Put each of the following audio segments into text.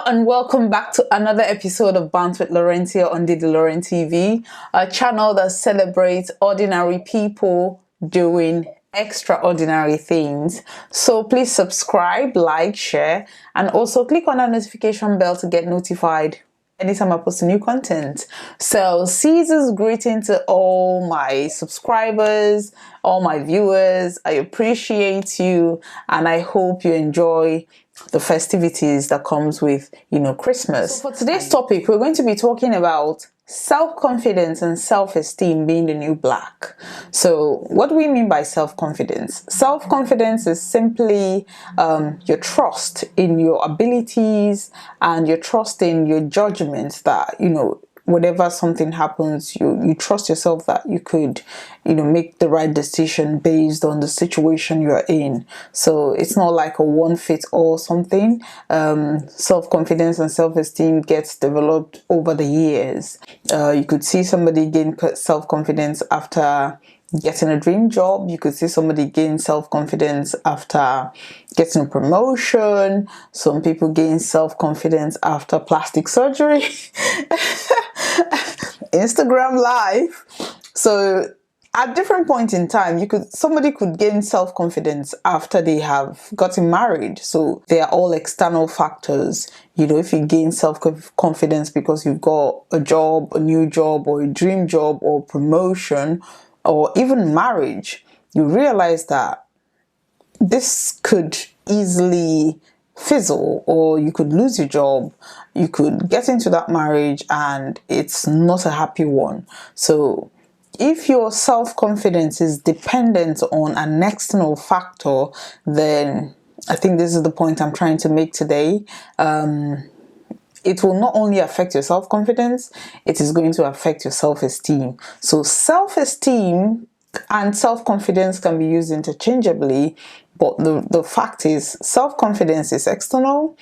and welcome back to another episode of Bounce with Laurentia on the Lauren TV, a channel that celebrates ordinary people doing extraordinary things. So please subscribe, like, share, and also click on that notification bell to get notified anytime I post new content. So season's greeting to all my subscribers, all my viewers. I appreciate you and I hope you enjoy the festivities that comes with, Christmas. So for today's topic, we're going to be talking about self-confidence and self-esteem being the new black. So what do we mean by self-confidence? Self-confidence is simply your trust in your abilities and your trust in your judgment that, whenever something happens, you trust yourself that you could, make the right decision based on the situation you're in. So it's not like a one fit all something. Self-confidence and self-esteem gets developed over the years. You could see somebody gain self-confidence after getting a dream job. You could see somebody gain self-confidence after getting a promotion. Some people gain self-confidence after plastic surgery. Instagram live. So at different points in time, somebody could gain self-confidence after they have gotten married. So they are all external factors. If you gain self-confidence because you've got a job, a new job, or a dream job, or promotion, or even marriage, you realize that this could easily fizzle, or you could lose your job, you could get into that marriage and it's not a happy one. So if your self-confidence is dependent on an external factor, then I think this is the point I'm trying to make today. It will not only affect your self-confidence, it is going to affect your self-esteem. So self-esteem and self-confidence can be used interchangeably, but the fact is self-confidence is external.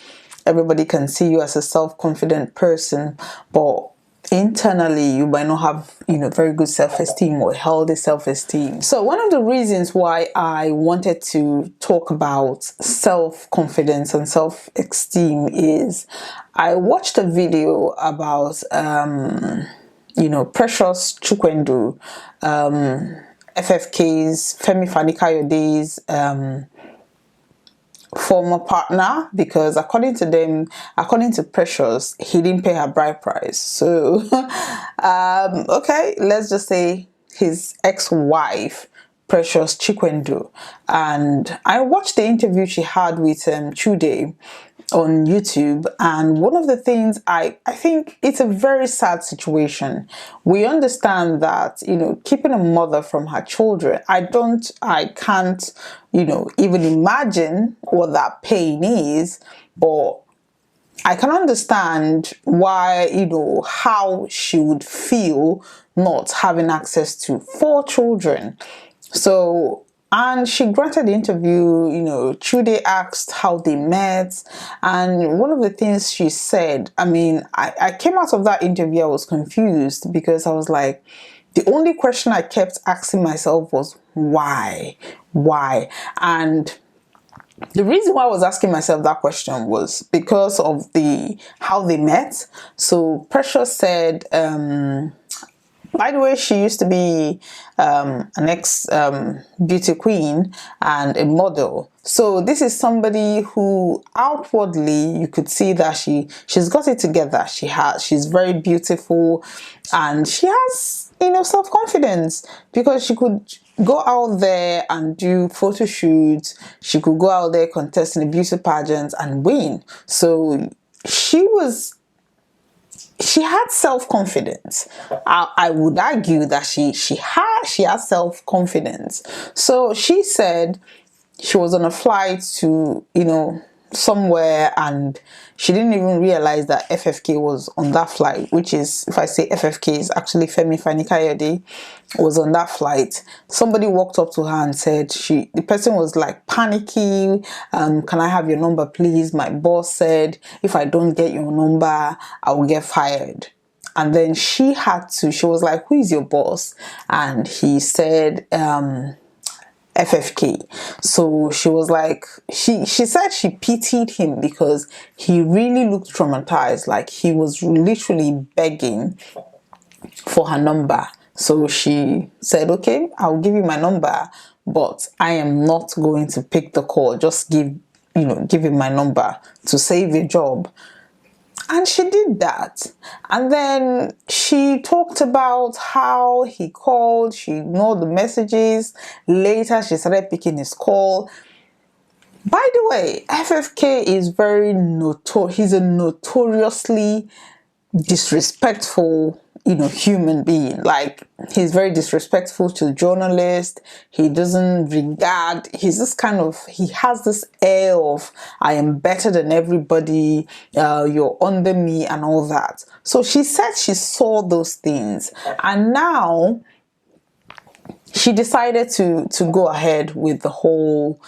Everybody can see you as a self-confident person, but internally you might not have very good self-esteem or healthy self-esteem. So one of the reasons why I wanted to talk about self-confidence and self-esteem is I watched a video about Precious Chukwendu, FFK's Femi Fani-Kayode's former partner, because according to Precious, he didn't pay her bride price. So okay, let's just say his ex-wife, Precious Chikwendu. And I watched the interview she had with Chude on YouTube, and one of the things I think it's a very sad situation. We understand that keeping a mother from her children, I can't even imagine what that pain is, but I can understand why, how she would feel not having access to 4 children. So, and she granted the interview, Chude asked how they met. And one of the things she said, I came out of that interview, I was confused because I was like, the only question I kept asking myself was, why? Why? And the reason why I was asking myself that question was because of how they met. So Precious said, by the way, she used to be an ex beauty queen and a model. So this is somebody who outwardly you could see that she's got it together. She's very beautiful and she has self-confidence, because she could go out there and do photo shoots. She could go out there contest in the beauty pageants and win. So she had self-confidence. I would argue that she has self-confidence. So she said she was on a flight to somewhere, and she didn't even realize that FFK was on that flight, which is, if I say FFK, is actually Femi Fani-Kayode, was on that flight. Somebody walked up to her and said, the person was like panicky, can I have your number please? My boss said if I don't get your number I will get fired. And then she was like, who is your boss? And he said, FFK. So she was like, she said she pitied him because he really looked traumatized, like he was literally begging for her number. So she said, okay, I'll give you my number, but I am not going to pick the call. Just give him my number to save your job. And she did that. And then she talked about how he called, she ignored the messages. Later, she started picking his call. By the way, FFK is very notorious. He's a notoriously disrespectful, human being. Like, he's very disrespectful to journalists. He doesn't regard, he has this air of, I am better than everybody, you're under me and all that. So she said she saw those things, and now she decided to go ahead with the whole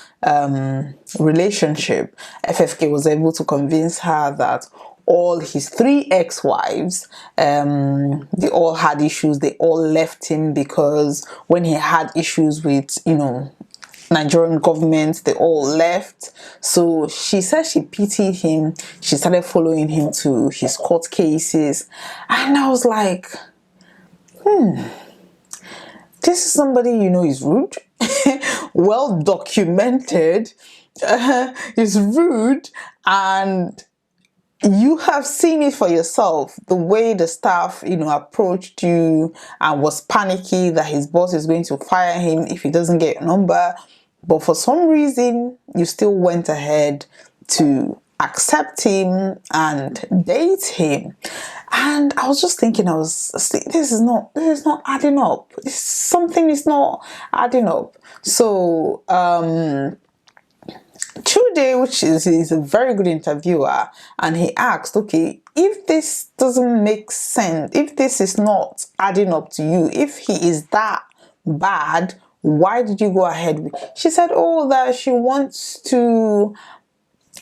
relationship. FFK was able to convince her that all his 3 ex-wives, they all had issues. They all left him because when he had issues with, Nigerian government, they all left. So she said she pitied him. She started following him to his court cases. And I was like, this is somebody is rude, well documented, is rude, and you have seen it for yourself. The way the staff, approached you and was panicky that his boss is going to fire him if he doesn't get your number. But for some reason, you still went ahead to accept him and date him. And I was just thinking, this is not adding up. Something is not adding up. So, Chude, which is a very good interviewer, and he asked, okay, if this doesn't make sense, if this is not adding up to you, if he is that bad, why did you go ahead with? She said, oh, that she wants to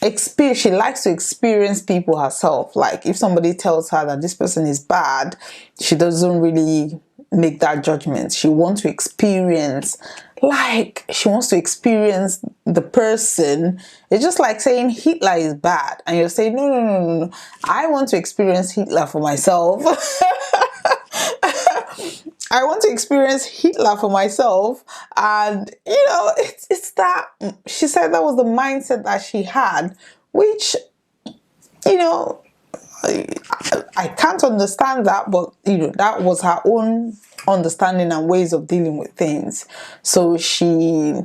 experience, she likes to experience people herself. Like, if somebody tells her that this person is bad, she doesn't really make that judgment. She wants to experience, the person. It's just like saying Hitler is bad, and you're saying, no, I want to experience Hitler for myself. I want to experience Hitler for myself. And it's that, she said that was the mindset that she had, which I can't understand that, but that was her own understanding and ways of dealing with things. So she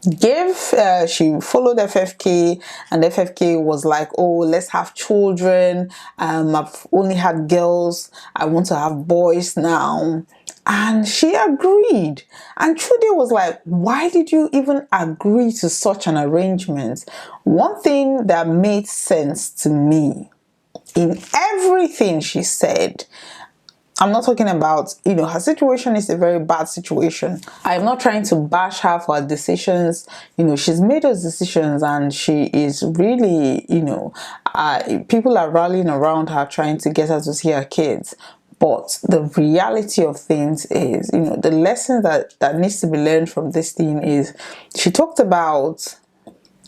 followed FFK, and FFK was like, oh, let's have children. I've only had girls, I want to have boys now. And she agreed. And Trudy was like, why did you even agree to such an arrangement? One thing that made sense to me in everything she said, I'm not talking about, her situation is a very bad situation. I'm not trying to bash her for her decisions. She's made those decisions, and she is really, people are rallying around her trying to get her to see her kids. But the reality of things is, the lesson that needs to be learned from this thing is, she talked about,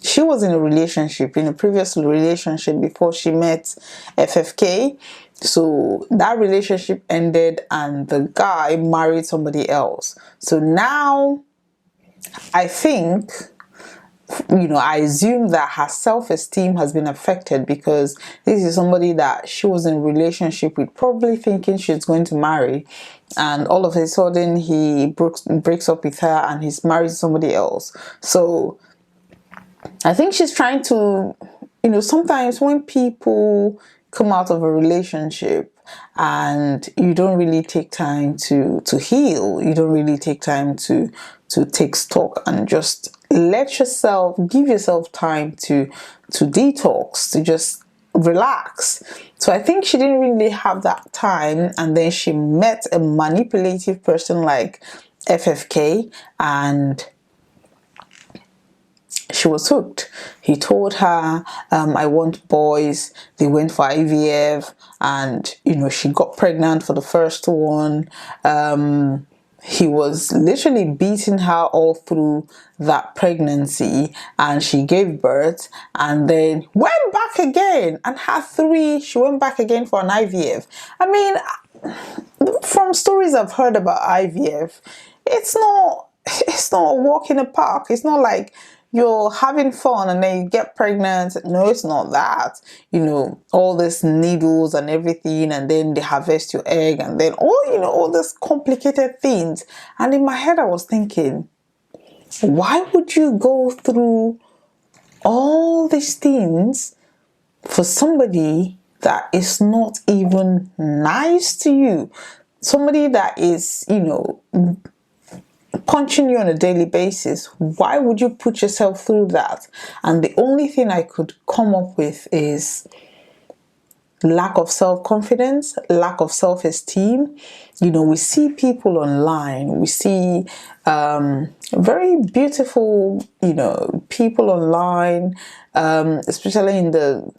she was in a previous relationship before she met FFK. So that relationship ended and the guy married somebody else. So now I think, I assume that her self-esteem has been affected, because this is somebody that she was in a relationship with, probably thinking she's going to marry, and all of a sudden he breaks up with her and he's married somebody else. So I think she's trying to, sometimes when people come out of a relationship and you don't really take time to heal, you don't really take time to take stock and just give yourself time to detox, to just relax. So I think she didn't really have that time, and then she met a manipulative person like FFK, and she was hooked. He told her, I want boys. They went for IVF, and she got pregnant for the first one. he was literally beating her all through that pregnancy, and she gave birth and then went back again and had 3. She went back again for an IVF. I mean, from stories I've heard about IVF, it's not a walk in the park. It's not like you're having fun and then you get pregnant. No, it's not that. All these needles and everything, and then they harvest your egg, and then all these complicated things. And in my head I was thinking, why would you go through all these things for somebody that is not even nice to you? Somebody that is, punching you on a daily basis. Why would you put yourself through that? And the only thing I could come up with is lack of self-confidence, lack of self-esteem. We see people online, we see very beautiful, people online, especially in the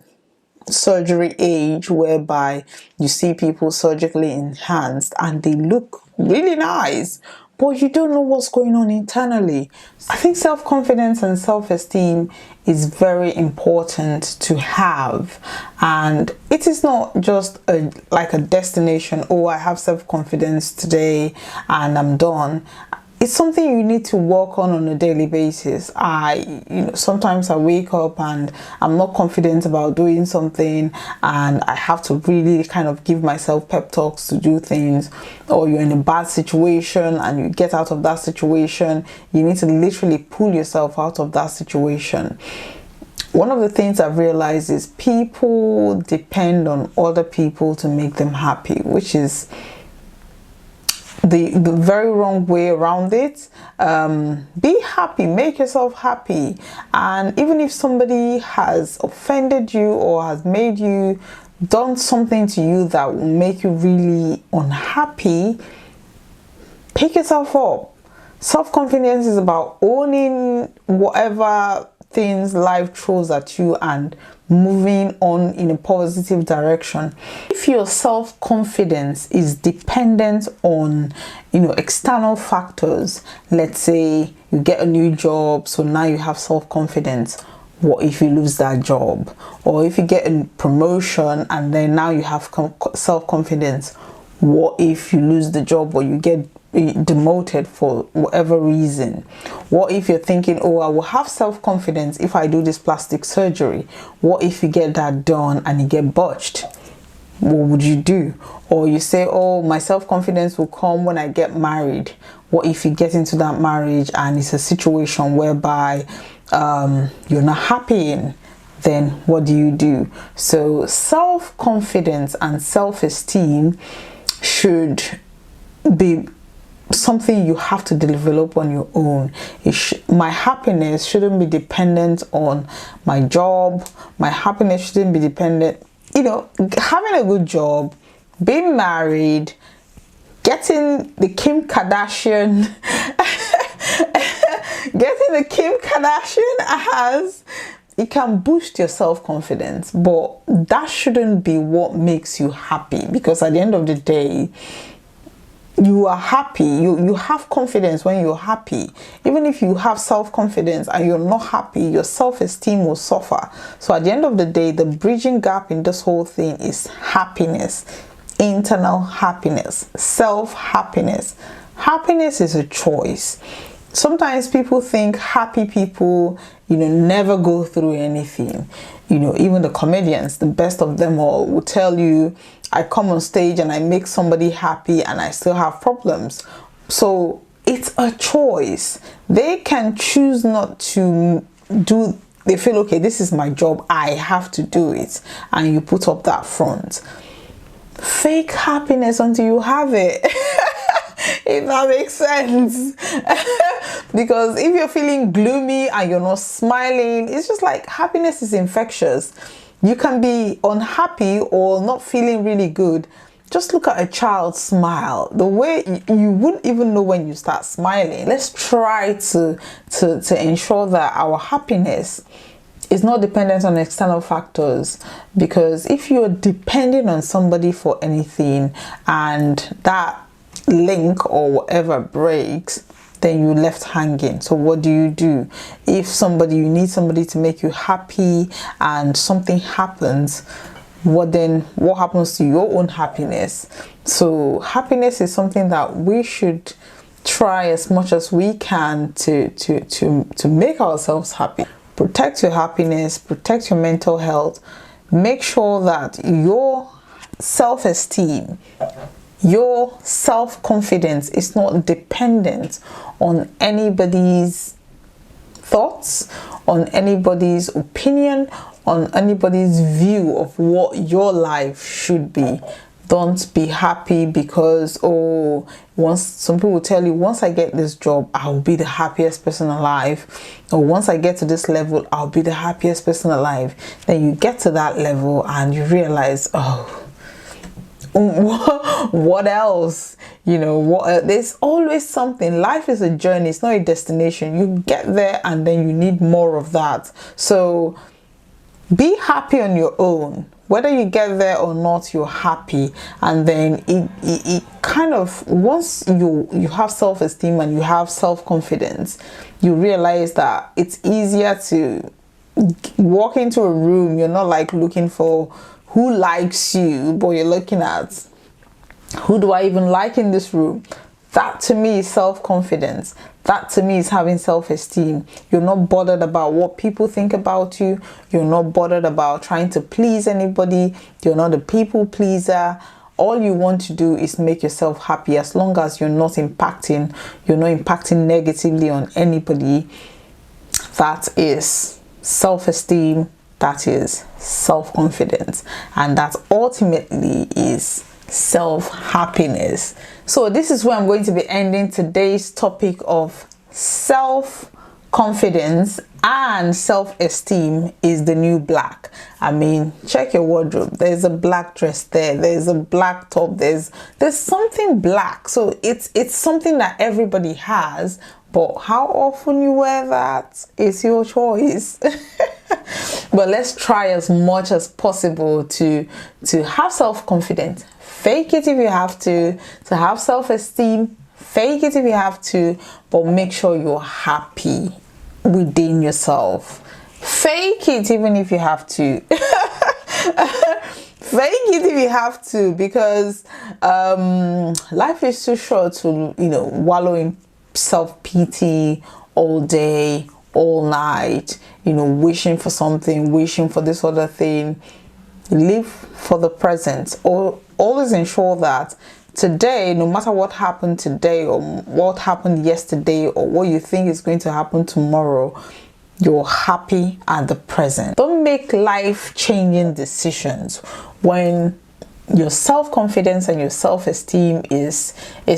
surgery age, whereby you see people surgically enhanced and they look really nice, but you don't know what's going on internally. I think self-confidence and self-esteem is very important to have, and it is not just like a destination. Oh, I have self-confidence today and I'm done. It's something you need to work on a daily basis. Sometimes I wake up and I'm not confident about doing something, and I have to really kind of give myself pep talks to do things. Or you're in a bad situation and you get out of that situation, you need to literally pull yourself out of that situation. One of the things I've realized is people depend on other people to make them happy, which is the very wrong way around it. Be happy, make yourself happy. And even if somebody has offended you or has done something to you that will make you really unhappy, pick yourself up. Self-confidence is about owning whatever things life throws at you and moving on in a positive direction. If your self-confidence is dependent on external factors, let's say you get a new job, so now you have self-confidence. What if you lose that job? Or if you get a promotion and then now you have self-confidence, what if you lose the job or you get demoted for whatever reason? What if you're thinking, oh, I will have self-confidence if I do this plastic surgery? What if you get that done and you get botched? What would you do? Or you say, oh, my self-confidence will come when I get married. What if you get into that marriage and it's a situation whereby you're not happy in? Then what do you do? So self-confidence and self-esteem should be something you have to develop on your own. My happiness shouldn't be dependent on my job. My happiness shouldn't be dependent, having a good job, being married, getting the Kim Kardashian as it can boost your self-confidence, but that shouldn't be what makes you happy, because at the end of the day, you are happy. You have confidence when you're happy. Even if you have self-confidence and you're not happy, your self-esteem will suffer. So at the end of the day, the bridging gap in this whole thing is happiness, internal happiness, self-happiness. Happiness is a choice. Sometimes people think happy people, never go through anything. Even the comedians, the best of them all, will tell you, I come on stage and I make somebody happy and I still have problems. So it's a choice. They can choose not to do. They feel, okay, this is my job, I have to do it. And you put up that front. Fake happiness until you have it. If that makes sense. Because if you're feeling gloomy and you're not smiling, it's just like happiness is infectious. You can be unhappy or not feeling really good. Just look at a child smile. The way you wouldn't even know when you start smiling. Let's try to ensure that our happiness is not dependent on external factors, because if you're depending on somebody for anything and that link or whatever breaks, then you're left hanging. So what do? If you need somebody to make you happy and something happens, what happens to your own happiness? So happiness is something that we should try as much as we can to make ourselves happy. Protect your happiness, protect your mental health. Make sure that your self-esteem, your self-confidence is not dependent on anybody's thoughts, on anybody's opinion, on anybody's view of what your life should be. Don't be happy because some people will tell you, once I get this job, I will be the happiest person alive, or once I get to this level, I'll be the happiest person alive. Then you get to that level and you realize, what else? There's always something. Life is a journey, it's not a destination. You get there and then you need more of that. So be happy on your own. Whether you get there or not, you're happy. And then it kind of, once you have self-esteem and you have self-confidence, you realize that it's easier to walk into a room. You're not like looking for who likes you, but you're looking at, who do I even like in this room? That to me is self-confidence. That to me is having self-esteem. You're not bothered about what people think about you. You're not bothered about trying to please anybody. You're not a people pleaser. All you want to do is make yourself happy, as long as you're not impacting negatively on anybody. That is self-esteem. That is self-confidence. And that ultimately is self-happiness. So this is where I'm going to be ending today's topic of self-confidence and self-esteem is the new black. I mean, check your wardrobe. There's a black dress there. There's a black top. There's something black. So it's something that everybody has, but how often you wear that is your choice. But let's try as much as possible to have self-confidence. Fake it if you have to have self-esteem. Fake it if you have to, but make sure you're happy within yourself. Fake it even if you have to. Fake it if you have to, because life is too short to wallow in self-pity all day, all night, wishing for something, wishing for this other thing. Live for the present. Always ensure that today, no matter what happened today or what happened yesterday or what you think is going to happen tomorrow, you're happy at the present. Don't make life-changing decisions when your self-confidence and your self-esteem is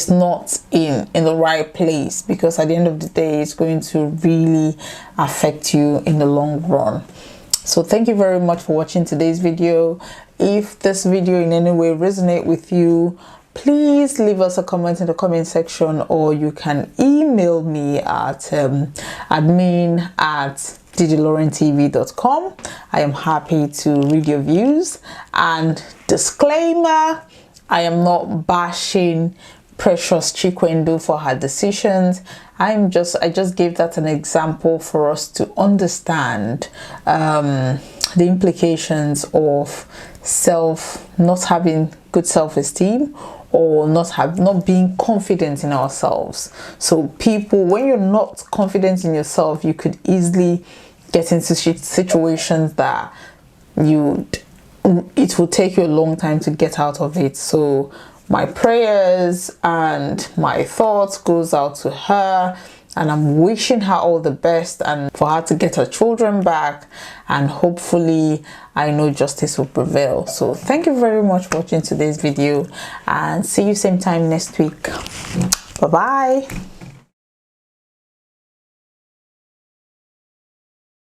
not in the right place, because at the end of the day, it's going to really affect you in the long run. So thank you very much for watching today's video. If this video in any way resonates with you, please leave us a comment in the comment section, or you can email me at admin@ddlaurentv.com. I am happy to read your views. And disclaimer, I am not bashing Precious Chikwendo for her decisions. I just gave that an example for us to understand the implications of not having good self-esteem, or not being confident in ourselves. So when you're not confident in yourself, you could easily get into situations that it will take you a long time to get out of it. So my prayers and my thoughts goes out to her, and I'm wishing her all the best, and for her to get her children back, and hopefully I know justice will prevail. So thank you very much for watching today's video, and see you same time next week. Bye bye.